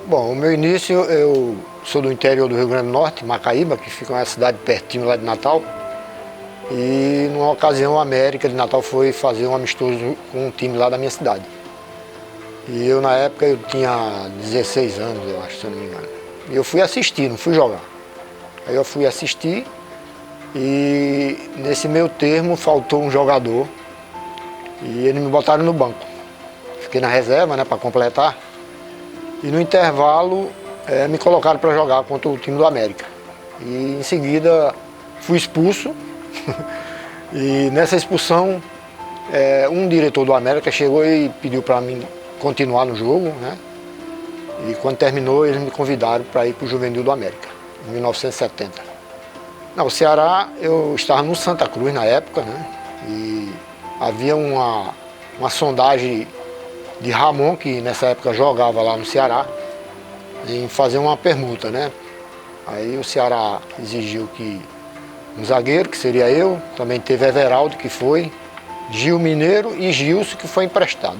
Bom, o meu início, eu sou do interior do Rio Grande do Norte, Macaíba, que fica uma cidade pertinho lá de Natal. E numa ocasião a América de Natal foi fazer um amistoso com um time lá da minha cidade. E eu na época eu tinha 16 anos, eu acho, se eu não me engano. E eu fui assistir, não fui jogar. Aí eu fui assistir e nesse meio termo faltou um jogador e eles me botaram no banco. Fiquei na reserva, né, para completar. E no intervalo me colocaram para jogar contra o time do América. E em seguida fui expulso. E nessa expulsão um diretor do América chegou e pediu para mim continuar no jogo, né? E quando terminou eles me convidaram para ir para o Juvenil do América, em 1970. No Ceará eu estava no Santa Cruz na época, né? E havia uma sondagem de Ramon, que nessa época jogava lá no Ceará, em fazer uma permuta, né? Aí o Ceará exigiu que um zagueiro, que seria eu, também teve Everaldo, que foi, Gil Mineiro e Gilson, que foi emprestado.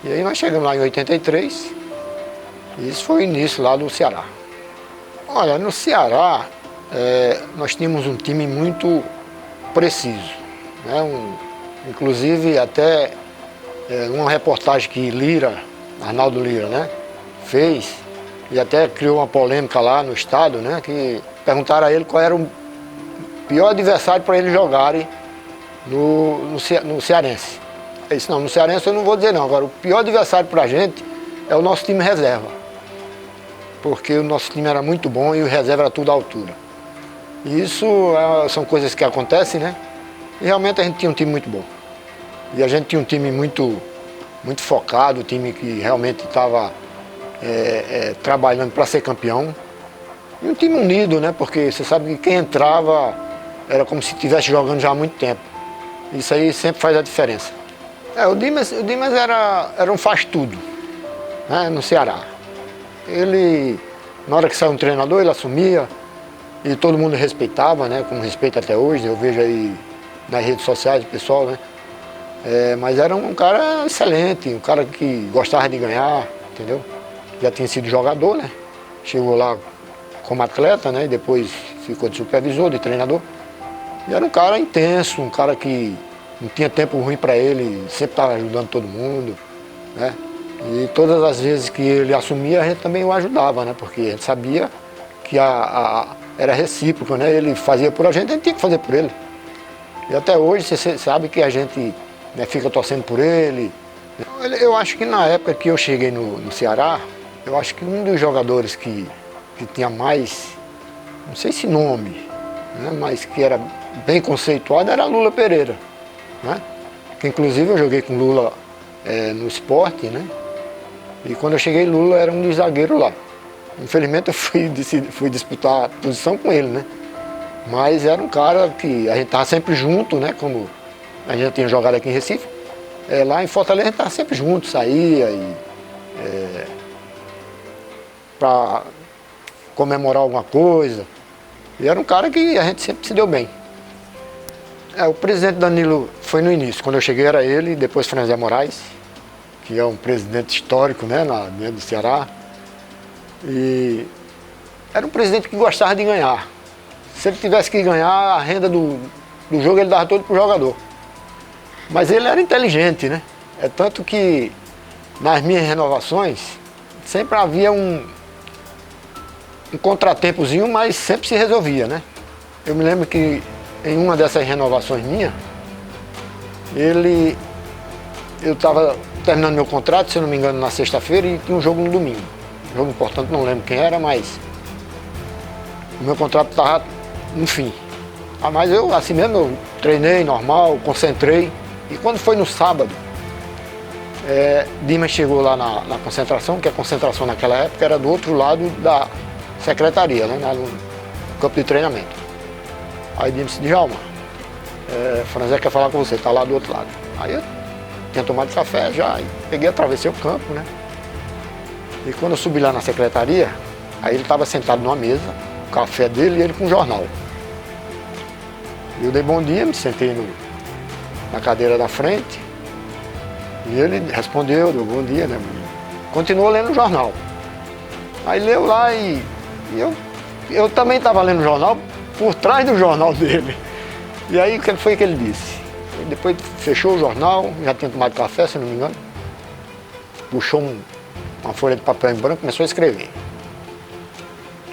E aí nós chegamos lá em 83, e isso foi o início lá do Ceará. Olha, no Ceará nós tínhamos um time muito preciso, né? Inclusive até uma reportagem que Arnaldo Lira, né, fez, e até criou uma polêmica lá no estado, né, que perguntaram a ele qual era o pior adversário para eles jogarem no Cearense. Ele disse, não, no Cearense eu não vou dizer não, agora o pior adversário para a gente é o nosso time reserva, porque o nosso time era muito bom e o reserva era tudo à altura. E isso são coisas que acontecem, né, e realmente a gente tinha um time muito bom. E a gente tinha um time muito focado, um time que realmente estava trabalhando para ser campeão. E um time unido, né? Porque você sabe que quem entrava era como se estivesse jogando já há muito tempo. Isso aí sempre faz a diferença. O Dimas era um faz-tudo, né, no Ceará. Ele, na hora que saiu um treinador, ele assumia e todo mundo respeitava, né? Como respeita até hoje, eu vejo aí nas redes sociais o pessoal, né? Mas era um cara excelente, um cara que gostava de ganhar, entendeu? Já tinha sido jogador, né? Chegou lá como atleta, né? E depois ficou de supervisor, de treinador. E era um cara intenso, um cara que não tinha tempo ruim para ele, sempre estava ajudando todo mundo, né? E todas as vezes que ele assumia, a gente também o ajudava, né? Porque a gente sabia que era recíproco, né? Ele fazia por a gente tinha que fazer por ele. E até hoje você sabe que a gente, né, fica torcendo por ele. Eu acho que na época que eu cheguei no Ceará, eu acho que um dos jogadores que tinha mais, não sei se nome, né, mas que era bem conceituado era Lula Pereira, né? Que inclusive eu joguei com Lula no Sport, né? E quando eu cheguei, Lula era um dos zagueiros lá. Infelizmente eu fui disputar a posição com ele, né? Mas era um cara que a gente estava sempre junto, né? Como a gente tinha jogado aqui em Recife. Lá em Fortaleza a gente estava sempre junto, saía para comemorar alguma coisa. E era um cara que a gente sempre se deu bem. O presidente Danilo foi no início, quando eu cheguei era ele, depois Franzé Moraes, que é um presidente histórico, né, dentro do Ceará. E era um presidente que gostava de ganhar. Se ele tivesse que ganhar, a renda do jogo ele dava todo para o jogador. Mas ele era inteligente, né? Tanto que nas minhas renovações sempre havia um contratempozinho, mas sempre se resolvia, né? Eu me lembro que em uma dessas renovações minhas, eu estava terminando meu contrato, se eu não me engano, na sexta-feira e tinha um jogo no domingo. Um jogo importante, não lembro quem era, mas o meu contrato estava no fim. Mas eu, assim mesmo, eu treinei normal, concentrei. E quando foi no sábado, Dimas chegou lá na concentração, que a concentração naquela época era do outro lado da secretaria, né, no campo de treinamento. Aí Dimas disse, Djalma, Franzé quer falar com você, está lá do outro lado. Aí eu tinha tomado café já, e peguei, atravessei o campo, né? E quando eu subi lá na secretaria, aí ele estava sentado numa mesa, o café dele e ele com um jornal. Eu dei bom dia, me sentei na cadeira da frente, e ele respondeu, deu bom dia, né? Continuou lendo o jornal. Aí leu lá e eu também estava lendo o jornal, por trás do jornal dele. E aí o que foi que ele disse? Ele depois fechou o jornal, já tinha tomado café, se não me engano, puxou uma folha de papel em branco e começou a escrever.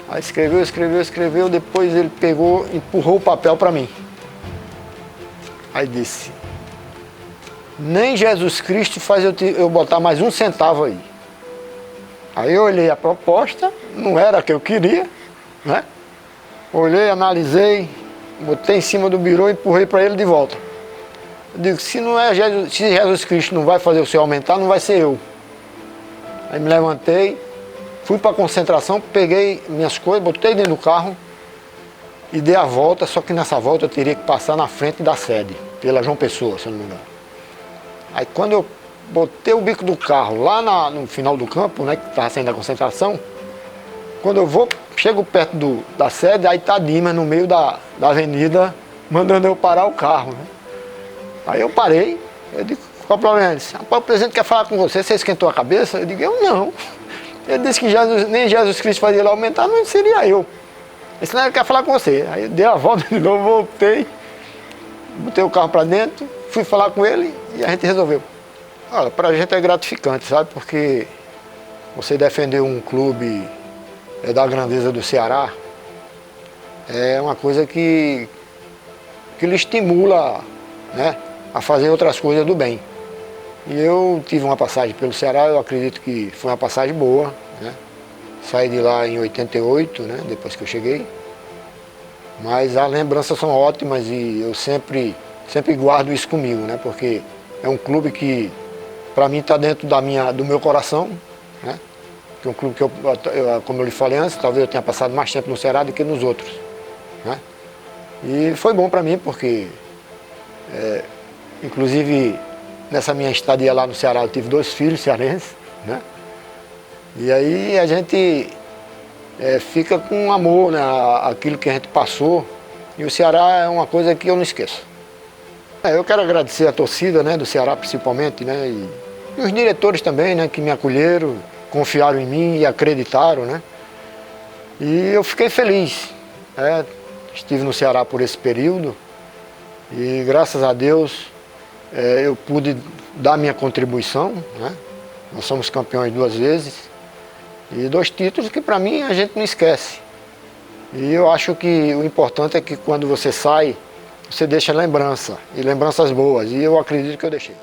Aí escreveu, depois ele pegou, empurrou o papel para mim. Aí disse, nem Jesus Cristo faz eu botar mais 1 centavo aí. Aí eu olhei a proposta, não era a que eu queria, né? Olhei, analisei, botei em cima do birô e empurrei para ele de volta. Eu digo, se Jesus Cristo não vai fazer o seu aumentar, não vai ser eu. Aí me levantei, fui para a concentração, peguei minhas coisas, botei dentro do carro e dei a volta, só que nessa volta eu teria que passar na frente da sede, pela João Pessoa, se eu não me engano. Aí quando eu botei o bico do carro lá no final do campo, né, que estava saindo da concentração, quando eu chego perto da sede, aí tá Dimas no meio da avenida, mandando eu parar o carro, né? Aí eu parei, eu digo, qual o problema? Ele disse, o presidente quer falar com você esquentou a cabeça? Eu digo, eu não. Ele disse que nem Jesus Cristo fazia ele aumentar, não seria eu. Ele disse, não, ele quer falar com você. Aí eu dei a volta de novo, voltei, botei o carro para dentro, fui falar com ele e a gente resolveu. Olha, pra gente é gratificante, sabe? Porque você defender um clube da grandeza do Ceará é uma coisa que lhe estimula, né, a fazer outras coisas do bem. E eu tive uma passagem pelo Ceará, eu acredito que foi uma passagem boa, né? Saí de lá em 88, né, depois que eu cheguei. Mas as lembranças são ótimas e eu sempre guardo isso comigo, né? Porque é um clube que, para mim, está dentro do meu coração, né? Que é um clube que como eu lhe falei antes, talvez eu tenha passado mais tempo no Ceará do que nos outros, né? E foi bom para mim porque, inclusive, nessa minha estadia lá no Ceará, eu tive 2 filhos cearenses, né? E aí a gente fica com amor, né, aquilo que a gente passou. E o Ceará é uma coisa que eu não esqueço. Eu quero agradecer a torcida, né, do Ceará principalmente, né, e os diretores também, né, que me acolheram, confiaram em mim e acreditaram, né? E eu fiquei feliz, né? Estive no Ceará por esse período e graças a Deus eu pude dar minha contribuição, né? Nós somos campeões 2 vezes e 2 títulos que para mim a gente não esquece. E eu acho que o importante é que quando você sai, você deixa lembrança, e lembranças boas, e eu acredito que eu deixei.